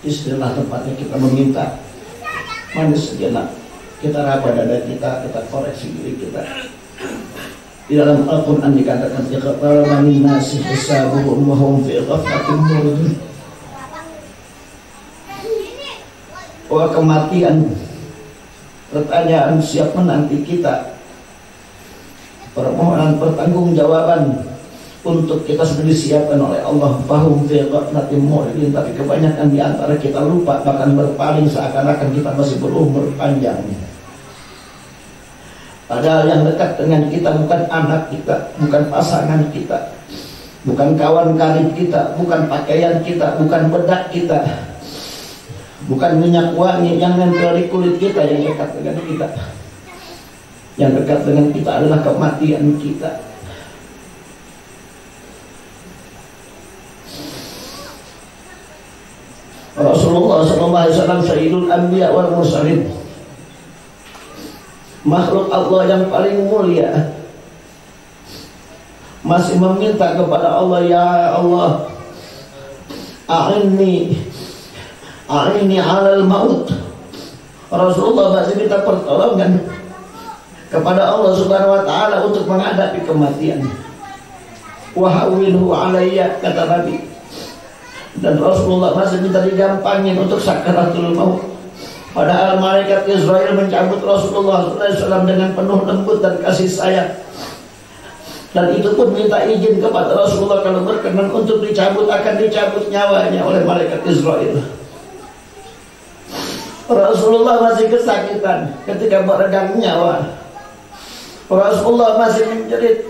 Disinilah tempatnya kita meminta. Manis sejenak, kita raba dada kita koreksi diri kita. Di dalam Al-Quran dikatakan iqtaraba linnasi hisabuhum wa hum fi ghaflatin muridun. Bahwa kematian, pertanyaan siap menanti kita, permohonan pertanggungjawaban untuk kita sudah disiapkan oleh Allah. Fahum fi ghaflatin muridun. Tapi kebanyakan di antara kita lupa, bahkan berpaling seakan-akan kita masih berumur panjang. Padahal yang dekat dengan kita bukan anak kita, bukan pasangan kita, bukan kawan karib kita, bukan pakaian kita, bukan bedak kita, bukan minyak wangi yang nempel di kulit kita. Yang dekat dengan kita, yang dekat dengan kita adalah kematian kita. Rasulullah SAW Sayyidul Anbiya wal Mursalin, makhluk Allah yang paling mulia, masih meminta kepada Allah, ya Allah, a'inni alal maut. Rasulullah masih minta pertolongan kepada Allah Subhanahu wa ta'ala untuk menghadapi kematian. Wahawilhu alayya, kata Nabi. Dan Rasulullah masih minta digampangin untuk sakaratul maut. Padahal malaikat Israel mencabut Rasulullah SAW dengan penuh lembut dan kasih sayang. Dan itu pun minta izin kepada Rasulullah kalau berkenan untuk dicabut, akan dicabut nyawanya oleh malaikat Israel. Rasulullah masih kesakitan ketika meregang nyawa. Rasulullah masih menjerit,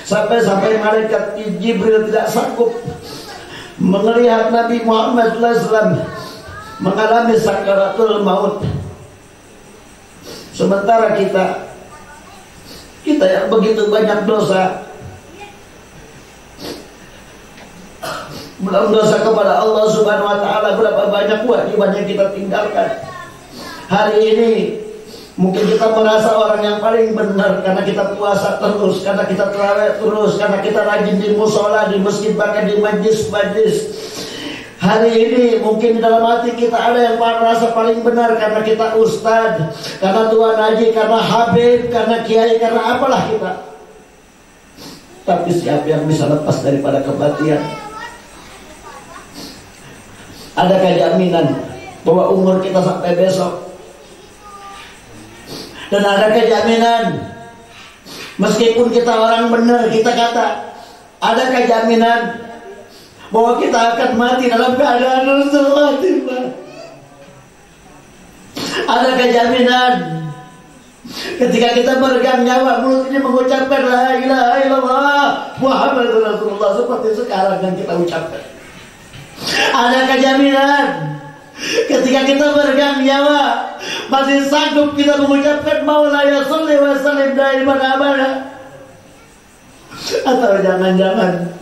sampai-sampai malaikat Jibril tidak sanggup melihat Nabi Muhammad SAW mengalami sakaratul maut. Sementara kita yang begitu banyak dosa, belum dosa kepada Allah Subhanahu wa ta'ala, berapa banyak kewajiban yang kita tinggalkan. Hari ini mungkin kita merasa orang yang paling benar karena kita puasa terus, karena kita tarawih terus, karena kita rajin di musola, di masjid, bahkan di majlis-majlis. Hari ini mungkin di dalam hati kita ada yang merasa paling benar karena kita ustad, karena tuan haji, karena habib, karena kiai, karena apalah kita. Tapi siapa yang bisa lepas daripada kematian? Adakah jaminan bahwa umur kita sampai besok? Dan adakah jaminan meskipun kita orang benar, kita kata, adakah jaminan bahwa kita akan mati dalam keadaan husnul khatimah? Adakah jaminan ketika kita meregang nyawa, mulut ini mengucapkan la ilaha illallah Muhammadur Rasulullah seperti sekarang yang kita ucapkan? Adakah jaminan ketika kita meregang nyawa masih sanggup kita mengucapkan maulaya sholli wa sallim daiman abada? Atau jangan-jangan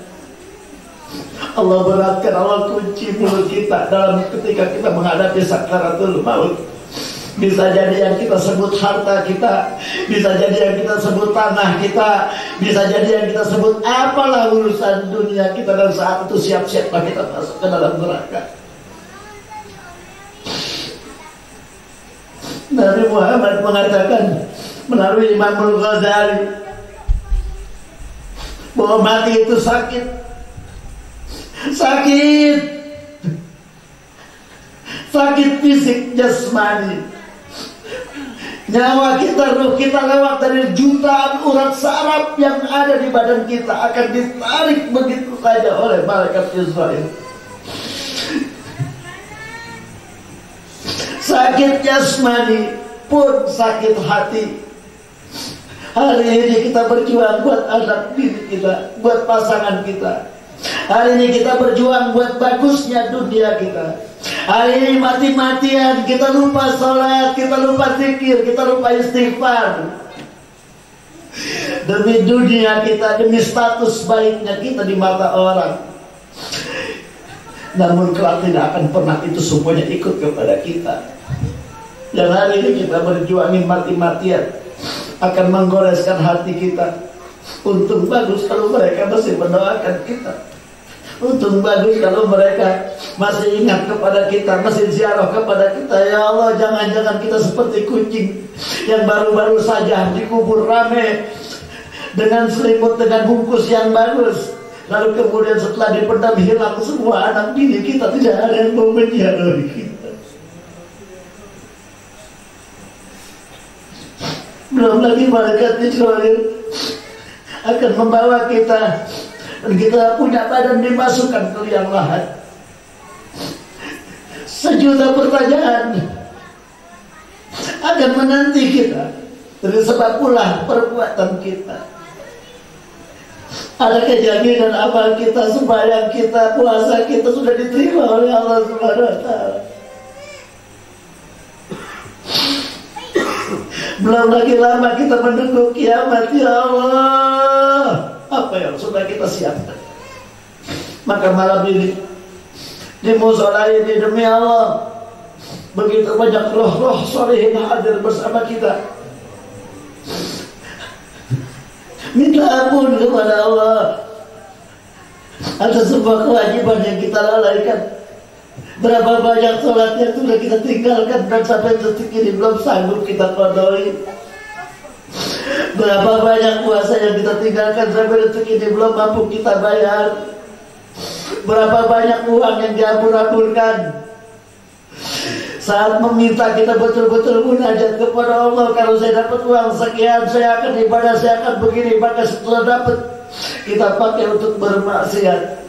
Allah beratkan, Allah kunci mulut kita dalam ketika kita menghadapi sakaratul maut. Bisa jadi yang kita sebut harta kita, bisa jadi yang kita sebut tanah kita, bisa jadi yang kita sebut apalah urusan dunia kita, dan saat itu siap-siaplah kita masuk ke dalam neraka. Nabi Muhammad mengatakan melalui Imam Ghazali bahwa mati itu sakit. Sakit fisik jasmani. Nyawa kita, ruh kita lewat dari jutaan urat saraf yang ada di badan kita akan ditarik begitu saja oleh malaikat Israel. Sakit jasmani pun sakit hati. Hari ini kita berjuang buat anak diri kita, buat pasangan kita. Hari ini kita berjuang buat bagusnya dunia kita. Hari ini mati-matian kita lupa sholat, kita lupa zikir, kita lupa istighfar. Demi dunia kita, demi status baiknya kita di mata orang. Namun kelak tidak akan pernah itu semuanya ikut kepada kita. Dan hari ini kita berjuangin mati-matian akan menggoreskan hati kita. Untung bagus kalau mereka masih mendoakan kita. Untung bagus kalau mereka masih ingat kepada kita, masih ziarah kepada kita. Ya Allah, jangan-jangan kita seperti kucing yang baru-baru saja dikubur rame dengan selimut, dengan bungkus yang bagus, lalu kemudian setelah dipendam hilang semua anak bini kita, tidak ada yang mau menziarahi kita. Belum lagi malaikat Israel akan membawa kita, dan kita punya badan dimasukkan ke liang lahat. Sejuta pertanyaan akan menanti kita dari sebab pula perbuatan kita. Ada kejadian apa kita, sembahyang kita, puasa kita sudah diterima oleh Allah Subhanahu wa Ta'ala. Belum lagi lama kita menunggu kiamat. Ya Allah, apa yang sudah kita siapkan? Maka malam ini di mushola ini, demi Allah, begitu banyak roh-roh solehin hadir bersama kita. Minta ampun kepada Allah atas semua kewajiban yang kita lalaikan. Berapa banyak sholat yang sudah kita tinggalkan dan sampai detik ini belum sanggup kita qadai. Berapa banyak puasa yang kita tinggalkan sampai detik ini belum mampu kita bayar. Berapa banyak uang yang diambur-amburkan. Saat meminta kita betul-betul munajat kepada Allah, kalau saya dapat uang sekian, saya akan ibadah, saya akan begini. Maka setelah dapat, kita pakai untuk bermaksiat.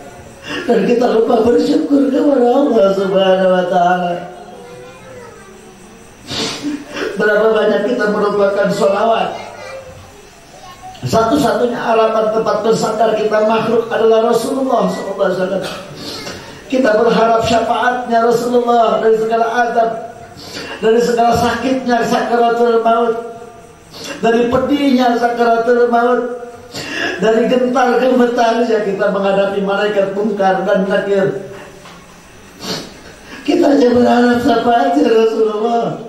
Dan kita lupa bersyukur kepada Allah Subhanahu wa Ta'ala. Berapa banyak kita melupakan sholawat. Satu-satunya alamat tempat bersandar kita makhluk adalah Rasulullah SAW. Kita berharap syafaatnya Rasulullah dari segala azab, dari segala sakitnya sakaratul maut, dari pedihnya sakaratul maut, dari gentar gemetarnya kita menghadapi malaikat Munkar dan Nakir. Kita hanya berharap syafaatnya Rasulullah.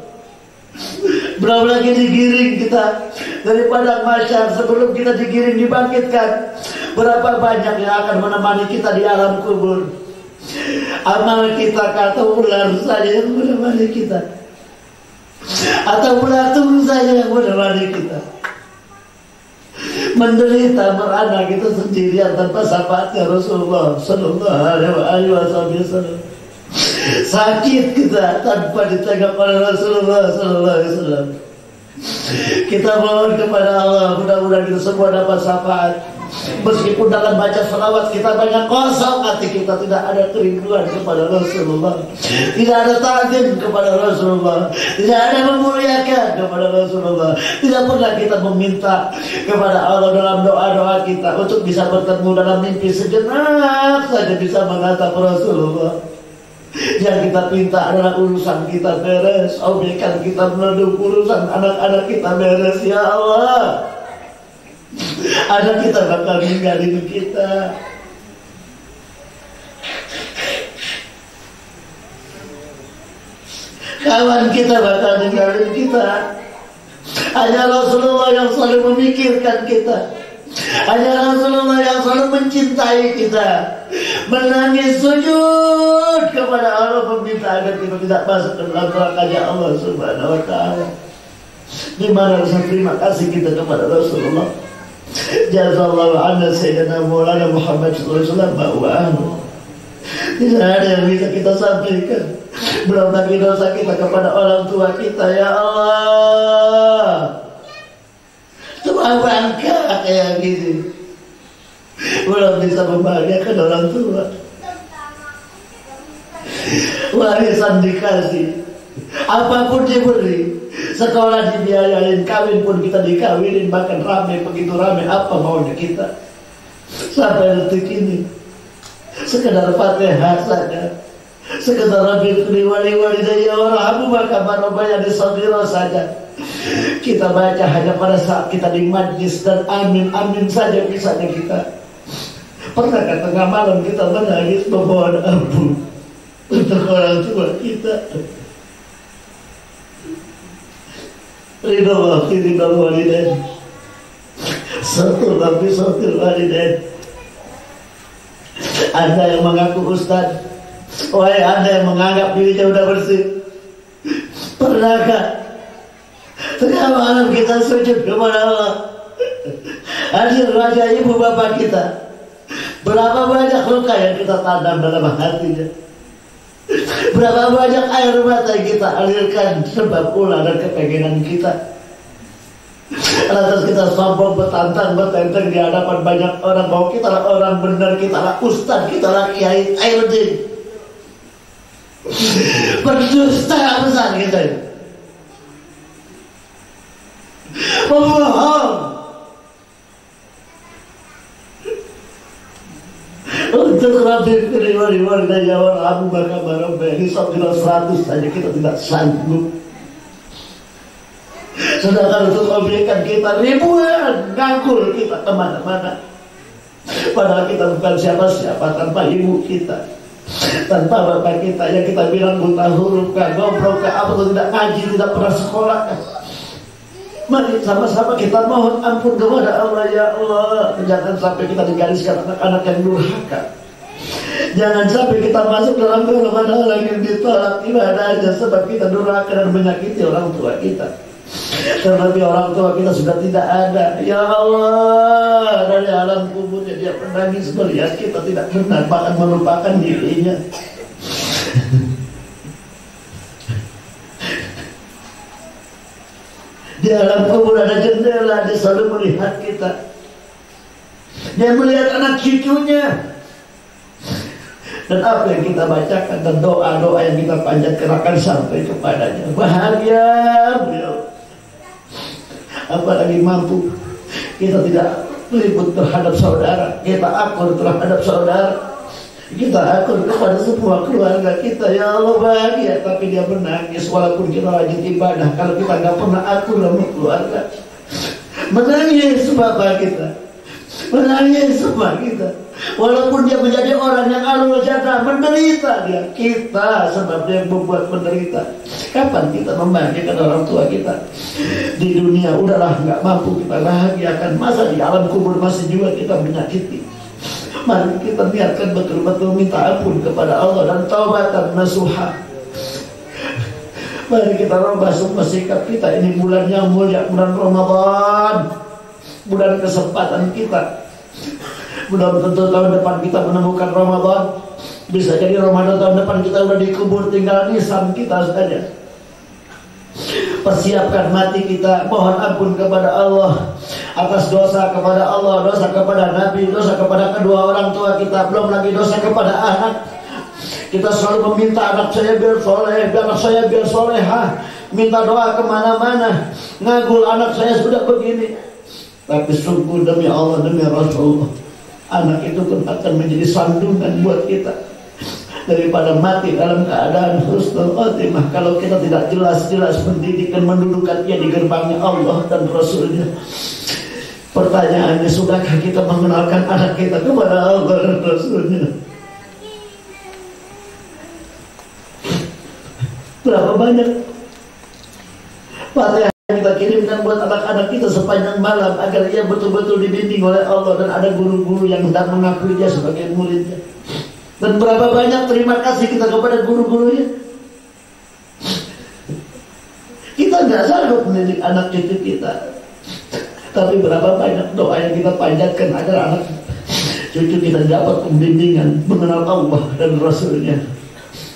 Belum lagi digiring kita dari padang mahsyar, sebelum kita digiring dibangkitkan. Berapa banyak yang akan menemani kita di alam kubur. Amal kita kata ular saja yang menemani kita, atau belatung saja yang menemani kita. Menderita merana kita sendirian tanpa syafaatnya Rasulullah Sallallahu Alaihi Wasallam. Sakit kita tanpa ditengok oleh Rasulullah Sallallahu Alaihi Wasallam. Kita mohon kepada Allah, mudah-mudahan kita semua dapat syafaat. Meskipun dalam baca salawat kita banyak kosong hati kita, tidak ada kerinduan kepada Rasulullah, tidak ada ta'zim kepada Rasulullah, tidak ada memuliakan kepada Rasulullah. Tidak pernah kita meminta kepada Allah dalam doa-doa kita untuk bisa bertemu dalam mimpi sejenak saja bisa menatap Rasulullah. Yang kita minta adalah urusan kita beres, obyekan kita menuduh, urusan anak-anak kita beres. Ya Allah, anak kita bakal ninggalin kita. Kawan kita bakal ninggalin kita. Hanya Rasulullah yang selalu memikirkan kita. Hanya Rasulullah yang selalu mencintai kita, menangis sujud kepada Allah, meminta agar kita tidak masuk ke dalam nerakanya Allah Subhanahu wa Ta'ala. Di mana rasa terima kasih kita kepada Rasulullah. Jazallahu anna sayyidina Maulana Muhammad sallallahu alaihi wasallam ba'u'ahu. Tidak ada yang bisa kita sampaikan. Belum lagi dosa kita kepada orang tua kita. Ya Allah, cuma bangka kayak gini, belum bisa membahagiakan orang tua. Warisan dikasih, apapun diberi, sekolah dibiayain, kawin pun kita dikawinin, bahkan rame, begitu rame apa mau kita. Sampai detik ini sekedar Fatihah saja, sekedar Rabbil wali daya warhamu maka manobaya disabiro saja kita baca hanya pada saat kita di majlis, dan amin saja bisanya kita. Pernahkah tengah malam kita menangis memohon ampun untuk orang tua kita? Ridho walidain, satu nabi satu walidain. Anda yang mengaku ustaz, wahai Anda yang menganggap dirinya udah bersih, pernahkah tengah malam kita sujud kepada Allah, hadir raja ibu bapak kita, berapa banyak luka yang kita tanam dalam hatinya, berapa banyak air mata yang kita alirkan sebab ulah dan kepengenan kita. Lantas kita sombong bertentang di hadapan banyak orang bahwa kita lah orang benar, kita lah ustaz, kita lah kiai Khairuddin. Berdusta besar kita ini. Pembohong. Untuk Rabbi firman dan jawab Abu Bakar Barabah hisab kilo 100 saja kita tidak sanggup. Sedangkan untuk memberikan kita ribuan, ngangkul kita kemana-mana. Padahal kita bukan siapa-siapa tanpa ibu kita, tanpa bapak kita yang kita bilang buta huruf, gak goblok, gak apa, tidak ngaji, tidak pernah sekolah. Mari sama-sama kita mohon ampun kepada Allah. Ya Allah, jangan sampai kita digariskan anak-anak yang durhaka. Jangan sampai kita masuk dalam golongan orang yang ditolak ibadahnya sebab kita durhaka dan menyakiti orang tua kita. Terlebih orang tua kita sudah tidak ada. Ya Allah, dari alam kuburnya dia menangis melihat kita tidak benar, bahkan melupakan dirinya. Di alam kubur ada jendela, dia selalu melihat kita. Dia melihat anak cucunya. Dan apa yang kita bacakan dan doa-doa yang kita panjatkan akan sampai kepadanya. Bahagia beliau. Apalagi mampu kita tidak ribut terhadap saudara, kita akur terhadap saudara, kita akur kepada semua keluarga kita. Ya Allah bahagia, tapi dia menangis walaupun kita rajin ibadah. Kalau kita nggak pernah akur sama keluarga, menangis bapak kita, menangis semua kita. Walaupun dia menjadi orang yang alul jannah, menderita dia, kita sebab dia membuat menderita. Kapan kita membahagiakan orang tua kita? Di dunia udahlah nggak mampu kita bahagiakan, masa di alam kubur masih juga kita menyakiti? Mari kita niatkan betul-betul minta ampun kepada Allah dan taubatan nasuha. Mari kita rubah semua sikap kita. Ini bulan yang mulia, bulan Ramadan, bulan kesempatan kita. Belum tentu tahun depan kita menemukan Ramadan. Bisa jadi Ramadan tahun depan kita udah dikubur, tinggal nisan kita saja. Persiapkan mati kita, mohon ampun kepada Allah atas dosa kepada Allah, dosa kepada Nabi, dosa kepada kedua orang tua kita, belum lagi dosa kepada anak. Kita selalu meminta anak saya biar soleh, anak saya biar soleha, minta doa kemana-mana, ngagul anak saya sudah begini. Tapi sungguh demi Allah, demi Rasulullah, anak itu pun akan menjadi sandungan buat kita daripada mati dalam keadaan husnul khotimah. Kalau kita tidak jelas-jelas mendidik dan mendudukkan dia di gerbangnya Allah dan Rasulnya. Pertanyaannya, sudahkah kita mengenalkan anak kita kepada Allah dan Rasulnya? Berapa banyak Fatihah kita kirimkan buat anak-anak kita sepanjang malam agar ia betul-betul dibimbing oleh Allah dan ada guru-guru yang hendak mengakui dia sebagai muridnya. Dan berapa banyak terima kasih kita kepada guru-gurunya. Kita nggak sanggup mendidik anak cucu kita, tapi berapa banyak doa yang kita panjatkan agar anak cucu kita dapat pembimbingan mengenal Allah dan Rasulnya.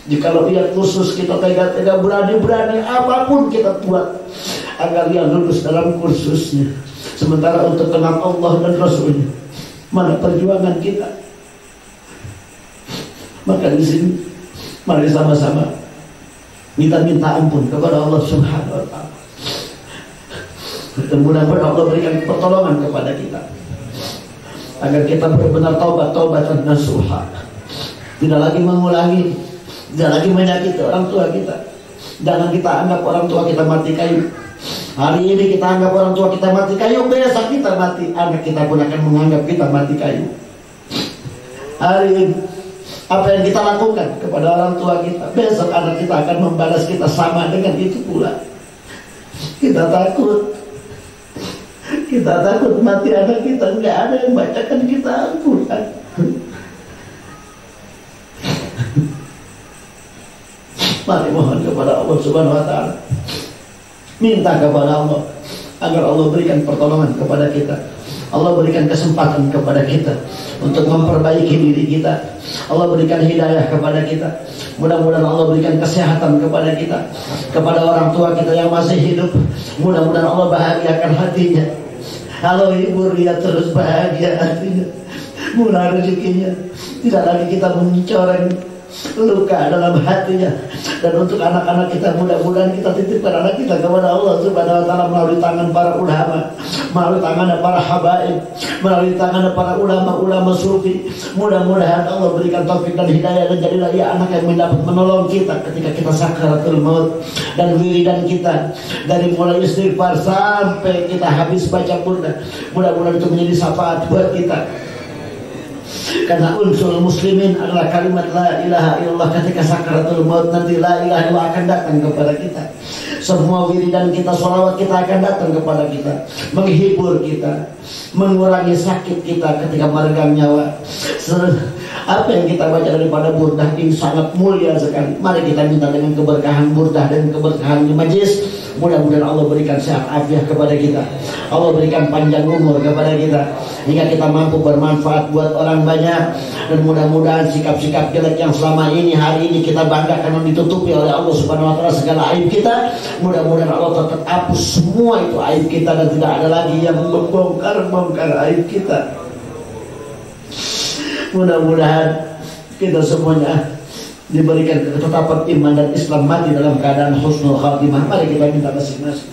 Jikalau ia khusus, kita tega-tega berani-berani apapun kita buat agar dia lulus dalam kursusnya. Sementara untuk kenal Allah dan Rasulnya, mana perjuangan kita? Maka di sini mari sama-sama minta ampun kepada Allah Subhanahu wa Ta'ala. Dan mudah-mudahan Allah berikan pertolongan kepada kita agar kita benar-benar taubat nasuha, tidak lagi mengulangi, tidak lagi menyakiti orang tua kita. Jangan kita anggap orang tua kita mati kayu. Hari ini kita anggap orang tua kita mati kayu, besok kita mati, anak kita pun akan menganggap kita mati kayu. Hari ini apa yang kita lakukan kepada orang tua kita, besok anak kita akan membalas kita sama dengan itu pula. Kita takut mati anak kita, nggak ada yang bacakan kita Al-Quran. Mari mohon kepada Allah Subhanahu wa taala. Minta kepada Allah agar Allah berikan pertolongan kepada kita. Allah berikan kesempatan kepada kita untuk memperbaiki diri kita. Allah berikan hidayah kepada kita. Mudah-mudahan Allah berikan kesehatan kepada kita, kepada orang tua kita yang masih hidup. Mudah-mudahan Allah bahagiakan hatinya. Allah hibur dia terus bahagia hatinya. Murah rezekinya. Tidak lagi kita mencoreng luka dalam hatinya. Dan untuk anak-anak kita, mudah-mudahan kita titipkan anak kita kepada Allah Subhanahu wa taala melalui tangan para ulama, melalui tangan para habaib, melalui tangan para ulama-ulama sufi. Mudah-mudahan Allah berikan taufik dan hidayah, dan jadilah ia anak yang dapat menolong kita ketika kita sakaratul maut. Dan wiridan kita dari mulai istighfar sampai kita habis baca burdah, mudah-mudahan itu menjadi syafaat buat kita. Karena unsur muslimin adalah kalimat la ilaha illallah. Ketika sakaratul maut nanti la ilaha illallah akan datang kepada kita. Semua wiridan kita, sholawat kita akan datang kepada kita, menghibur kita, mengurangi sakit kita ketika meregang nyawa. Apa yang kita baca daripada burdah ini sangat mulia sekali. Mari kita minta dengan keberkahan burdah dan keberkahan di majlis. Mudah-mudahan Allah berikan sehat afiat kepada kita. Allah berikan panjang umur kepada kita, hingga kita mampu bermanfaat buat orang banyak. Dan mudah-mudahan sikap-sikap jelek yang selama ini, hari ini kita banggakan dan ditutupi oleh Allah Subhanahu wa taala segala aib kita. Mudah-mudahan Allah tetap hapus semua itu aib kita, dan tidak ada lagi yang membongkar aib kita. Mudah-mudahan kita semuanya diberikan ketetapan iman dan Islam, mati dalam keadaan husnul khatimah. Mari kita minta masing-masing.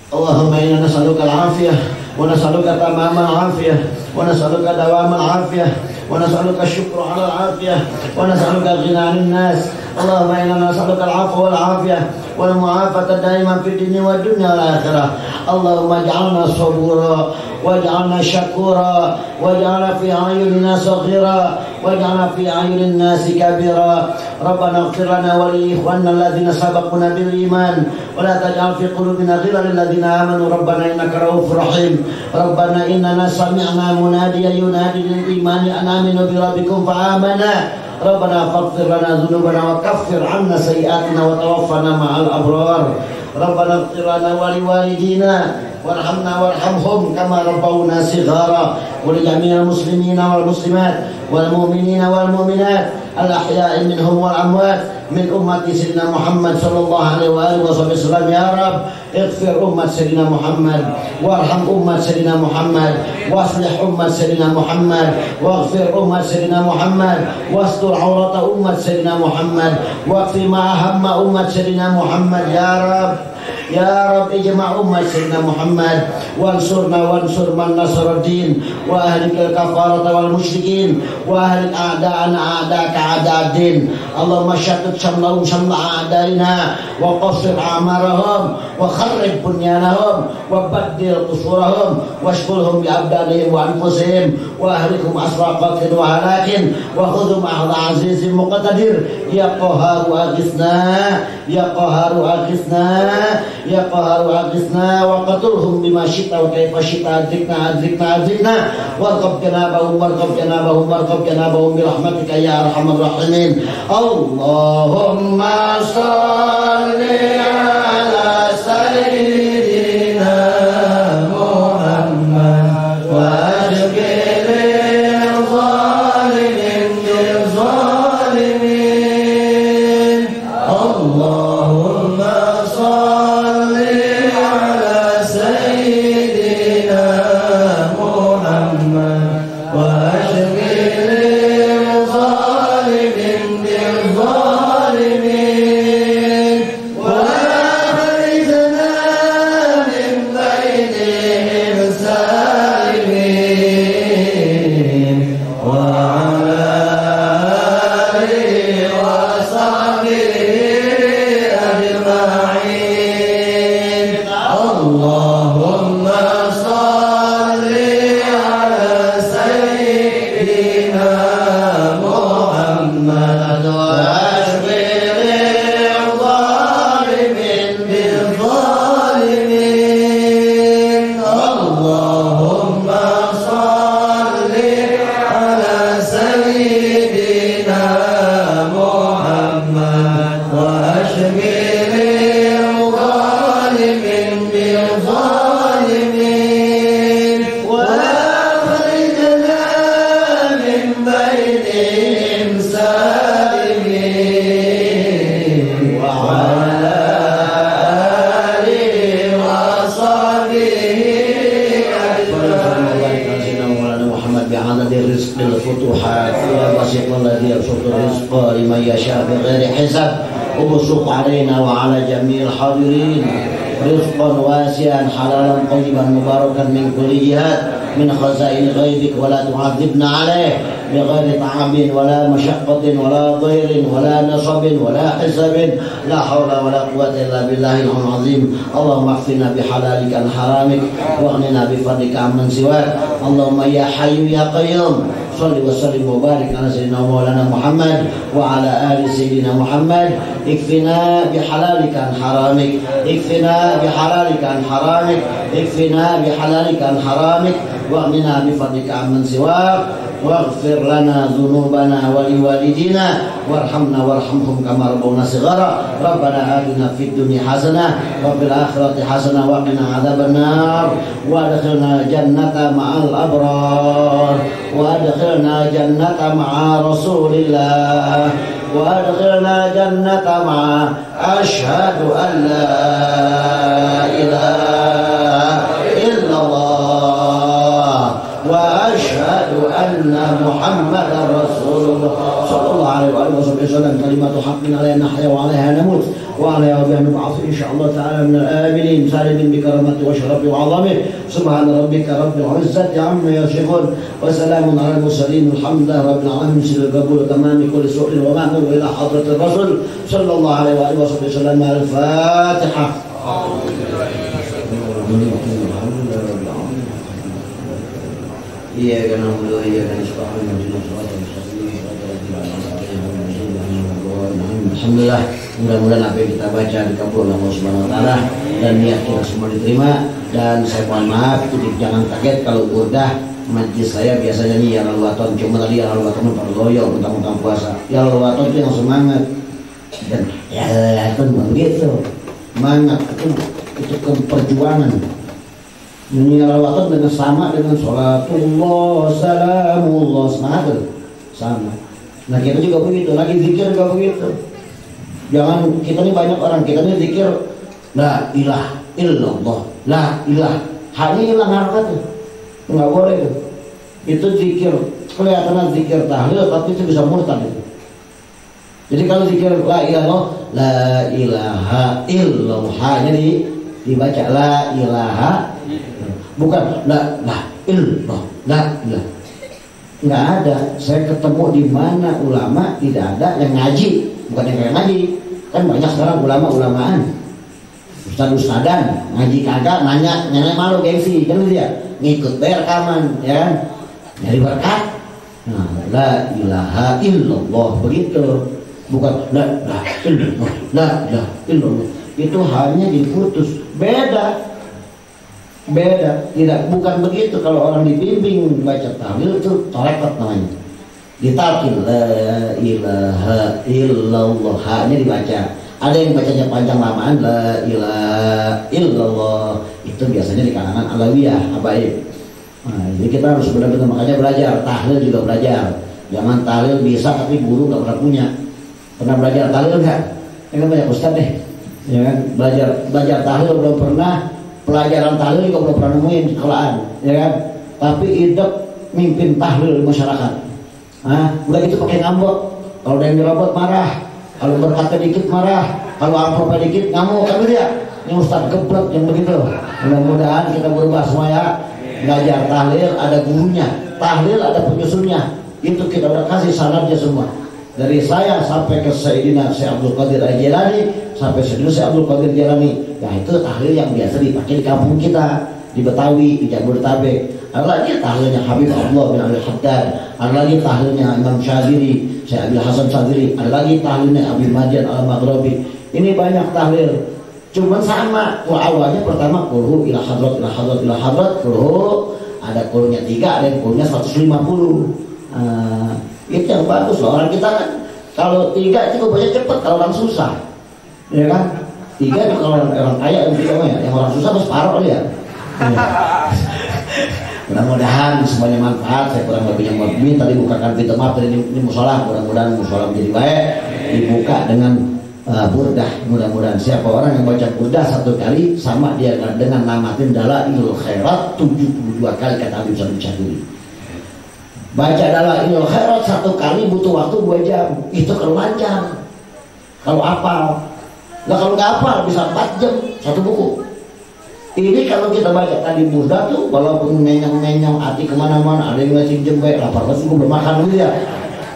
Allahumma inna nas'aluka al-afiyah wa nas'aluka tamama al-afiyah wa nas'aluka dawama al-afiyah wa nas'aluka syukra 'ala al-afiyah wa nas'aluka ghina 'anil nas. Allahumma inna nas'aluka al-'afwa wal-'afiyah wal mu'afata da'iman fid dunya wad dunya wal akhirah. Allahumma ij'alna sabura waj'alna syakura waj'alna fi a'yunina saghira waj'alna fi a'yunin nasi kabira. Rabbana ighfir lana wa li ikhwanina alladhina sabaquna bil iman wa la taj'al fi qulubina ghillan lil ladzina amanu rabbana innaka ra'ufur rahim. Rabbana innana sami'na munadiyan yunadi lil imani an aminu bi rabbikum fa amanna. Rabbana faghfir lana dhunubana wa kaffir 'anna sayyi'atina wa tawaffana ma'al abrar. Rabbana ighfir lana wa li walidina warhamna warhamhum kama rabbawna sighara wa li jami'il muslimina wal muslimat wal mu'minina wal mu'minat al ahya'i minhum wal amwat min ummati sayyidina Muhammad sallallahu alaihi wa alihi wasallam. Ya Rabb, ighfir ummat sayyidina Muhammad warham ummat sayyidina Muhammad waslih ummat sayyidina Muhammad waghfir ummat sayyidina Muhammad wastur aurata ummat sayyidina Muhammad waqfi ma hamma ummat sayyidina Muhammad. Ya Rabb, ya Rabb, ijma' ummat sayyidina Muhammad wansurna wansur man nasruddin wa ahlikal kafarata wal musyrikin wa ahlik a'da'ana a'da'aka a'da'ad-din. Allahumma syattut syamlahum syamla a'da'ina wa qassir a'marahum wa kharrib bunyanahum wa baddil qusurahum washghulhum bi abdanihim wa anfusihim wa ahlikum asraqatin wa halakin wa khudhum ahla azizim muqtadir. Ya qaharu aghithna, ya qaharu aghithna, ya qaharu aghithna wa qaturhum bima syi'ta wa kaifa syi'ta adzikna warqab janabahum warqab janabahum warqab janabahum bi rahmatika ya arhamar rahimin. Allahumma shalli ala sayyidina Muhammad wa ashghilil zalimin bil zalimin. Allahumma shalli ala sayyidina Muhammad wa ashghilil zalimin bil zalimin wa la الواسع الذي يبسط الرزق لمن يشاء بغير حساب وبسط علينا وعلى جميع الحاضرين رزقا واسعا حلالا طيبا مباركا من كل جهات من خزائن غيبك ولا تعذبنا عليه بغير تعب ولا مشقة ولا ضير ولا نصب ولا حساب لا حول ولا قوة إلا بالله العظيم اللهم اكفنا بحلالك عن حرامك واغننا بفضلك عمن سواك اللهم يا حي يا قيوم صل وسلم وبارك على سيدنا مولانا محمد وعلى آل سيدنا محمد اكفنا بحلالك عن حرامك اكفنا بحلالك عن حرامك اكفنا بحلالك عن حرامك واغننا بفضلك عمن سواك واغفر لنا ذنوبنا ولوالدينا وارحمنا وارحمهم كما ربونا صغارا ربنا آتنا في الدنيا حسنة وفي الآخرة حسنة وقنا عذاب النار وادخلنا جنة مع الأبرار وادخلنا جنة مع رسول الله وادخلنا جنة مع أشهد أن لا إله إلا الله وأشهد أن محمدا رسول الله صلى الله عليه وآله وسلم كلمة حق علينا نحيا وعليها نموت وعليها بها نبعث إن شاء الله تعالى من الآمنين سالمين بكرامته وشرفه وعظمه سبحان ربك رب العزة عما يصفون وسلام على المرسلين والحمد لله رب العالمين سر القبول تمام كل سؤال ومأمول إلى حضرة الرسول صلى الله عليه وآله وسلم الفاتحة. Iya karena mudah iya kan sepakat Alhamdulillah, mudah-mudahan apa yang kita baca dikabul oleh Allah Subhanahu Wa Taala dan niat kita semua diterima. Dan saya mohon maaf, jangan kaget kalau burdah majlis saya biasanya nih yang laluaton, cuma tadi yang laluaton pada loyo mentang-mentang puasa. Yang laluaton itu yang semangat dan ya itu begitu semangat itu perjuangan. Menyalawatan dengan sama dengan sholatullah, salamullah, semangat sama. Nah kita juga begitu, lagi zikir juga begitu. Jangan kita ini banyak orang, kita ini zikir la ilaha illallah, la ilaha, hanya hilang harokatnya, nggak boleh itu. Itu zikir, kelihatannya zikir tahlil, tapi itu bisa murtad itu. Jadi kalau zikir la ilaha illallah, hanya dibaca la ilaha, bukan la illallah, la ilaha. Nggak ada. Saya ketemu di mana ulama tidak ada yang ngaji, bukan yang kayak ngaji. Kan banyak sekarang ulama-ulamaan, ustad-ustadan ngaji kagak, nanya malu gengsi, kan dia ngikut bayar rekaman, ya kan, nyari berkat. Nah, la ilaha illallah begitu, bukan la illallah, la ilaha illallah. Itu hanya diputus, beda, tidak, bukan begitu. Kalau orang dibimbing baca tahlil itu tarekat namanya, ditalkin la ilaha illallah, hanya dibaca. Ada yang bacanya panjang lamaan la ilaha illallah, itu biasanya di kalangan alawiyah, habaib. Nah, jadi kita harus benar-benar, makanya belajar tahlil juga belajar. Jangan tahlil bisa tapi guru nggak pernah punya. Pernah belajar tahlil nggak? Ya kan banyak ustad deh, ya kan, belajar tahlil belum pernah. Pelajaran tahlil juga belum pernah nemuin di sekolahan, ya kan? Tapi hidup mimpin tahlil di masyarakat. Udah gitu pakai ngambek. Kalau ada yang dirobot marah, kalau berkata dikit marah, kalau amplopnya dikit ngamuk, kan dia. Ini ustad geblek yang begitu. Mudah-mudahan kita berubah semua ya. Belajar tahlil ada gurunya, tahlil ada penyusunnya. Itu kita udah kasih sanadnya semua. Dari saya sampai ke Sayyidina Syekh Abdul Qadir Al-Jilani, sampai Sayyidina Syekh Abdul Qadir Jilani. Nah itu tahlil yang biasa dipakai di kampung kita, di Betawi, di Jabodetabek. Ada lagi tahlilnya Habib Abdullah bin Ali Haddad, ada lagi tahlilnya Imam Syadzili, Syekh Abil Hasan Syadzili, ada lagi tahlilnya Habib Majid Al-Maghribi. Ini banyak tahlil, cuman sama. Awalnya pertama kulhu ila hadrat ila hadrat ila hadrat, kulhu ada kulhunya 3, ada yang kulhunya 150. Itu yang bagus loh. Orang kita kan kalau 3 itu bacanya cepet, kalau orang susah, ya kan? 3 itu kalau orang kaya yang orang susah harus separuh ya. Mudah-mudahan semuanya manfaat. Saya kurang lebihnya mohon tadi bukakan pintu maaf dari ini musola. Mudah-mudahan musola menjadi baik, dibuka dengan burdah. Mudah-mudahan siapa orang yang baca burdah 1 kali sama dia dengan namatin Dalailul Khairat 72 kali, kata Habib Syadzili. Baca Dalailul Khairat 1 kali butuh waktu 2 jam. Itu kalau lancar, kalau hafal. Nah kalau nggak hafal bisa 4 jam 1 buku. Ini kalau kita baca tadi Burda tuh, walaupun menyong-menyong hati kemana-mana, ada yang ngasih jembe, lapar banget gue belum makan dulu ya.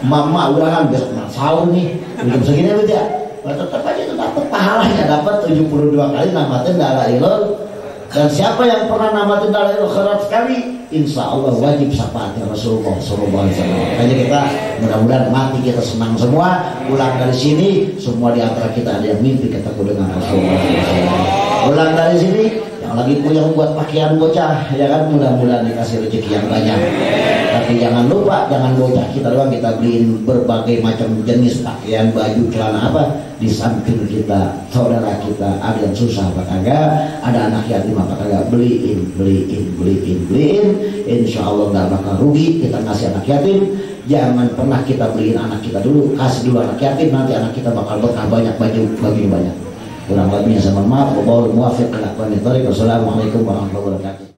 Mama udahan besok sahur nih, jam segini aja ya. Tetap aja itu dapat pahalanya, dapat 72 kali namatin Dalailul. Dan siapa yang pernah namatin Dalailul Khairat sekali, insya Allah wajib syafaatnya Rasulullah SAW. Makanya kita mudah-mudahan mati kita senang semua, pulang dari sini semua di antara kita ada yang mimpi ketemu dengan Rasulullah SAW. Pulang dari sini yang lagi punya buat pakaian bocah, ya kan, mudah-mudahan dikasih rezeki yang banyak. Tapi jangan lupa, jangan bocah kita doang kita beliin berbagai macam jenis pakaian, baju, celana apa. Di samping kita, saudara kita ada yang susah apa kagak, ada anak yatim apa kagak, beliin. Insya Allah nggak bakal rugi kita ngasih anak yatim. Jangan pernah kita beliin anak kita dulu, kasih dulu anak yatim, nanti anak kita bakal berkah banyak, baju banyak. Kurang lebihnya sama maaf. Wassalamualaikum warahmatullahi wabarakatuh.